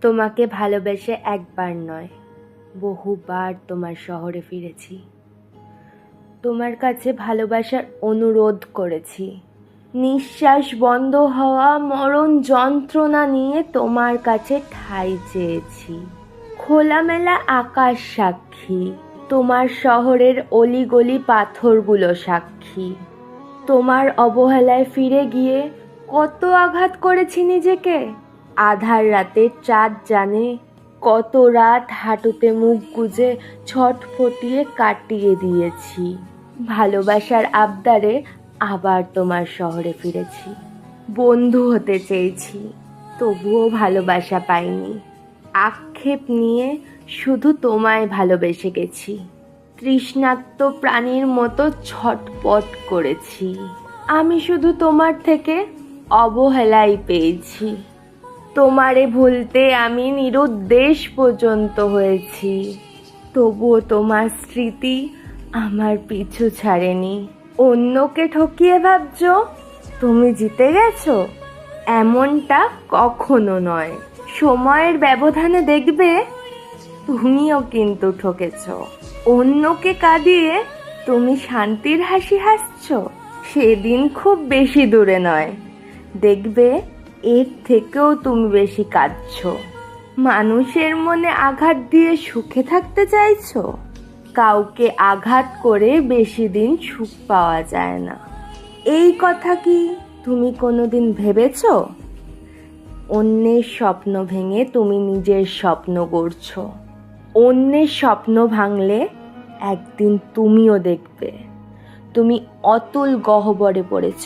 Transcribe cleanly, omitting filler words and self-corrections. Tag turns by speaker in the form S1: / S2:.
S1: তোমাকে ভালোবেসে একবার নয়, বহুবার তোমার শহরে ফিরেছি। তোমার কাছে ভালোবাসার অনুরোধ করেছি। নিঃশ্বাস বন্ধ হওয়া মরণ যন্ত্রণা নিয়ে তোমার কাছে ঠাঁই চেয়েছি। খোলামেলা আকাশ সাক্ষী, তোমার শহরের অলিগলি পাথরগুলো সাক্ষী। তোমার অবহেলায় ফিরে গিয়ে কত আঘাত করেছি নিজেকে। আধার রাতে চাঁদ জানে কত রাত হাঁটুতে মুখ গুজে ছটফটিয়ে কাটিয়ে দিয়েছি। ভালোবাসার আবদারে আবার তোমার শহরে ফিরেছি। বন্ধু হতে চেয়েছি, তবুও ভালোবাসা পাইনি। আক্ষেপ নিয়ে শুধু তোমায় ভালোবেসে গেছি। তৃষ্ণার্ত প্রাণীর মতো ছটপট করেছি। আমি শুধু তোমার থেকে অবহেলাই পেয়েছি। তোমারে ভুলতে আমি নিরুদ্দেশ পর্যন্ত হয়েছি, তবুও তোমার স্মৃতি আমার পিছু ছাড়েনি। অন্যকে ঠকিয়ে ভাবছো তুমি জিতে গেছো, এমনটা কখনো নয়। সময়ের ব্যবধানে দেখবে তুমিও কিন্তু ঠকেছ। অন্যকে কাঁদিয়ে তুমি শান্তির হাসি হাসছো, সেদিন খুব বেশি দূরে নয়, দেখবে এর থেকেও তুমি বেশি কাঁদছো। মানুষের মনে আঘাত দিয়ে সুখে থাকতে চাইছো, কাউকে আঘাত করে বেশি দিন সুখ পাওয়া যায় না। এই কথা কি তুমি কোনোদিন ভেবেছো? অন্যের স্বপ্ন ভেঙে তুমি নিজের স্বপ্ন গড়ছো। অন্যের স্বপ্ন ভাঙলে একদিন তুমিও দেখবে তুমি অতুল গহ্বরে পড়েছ।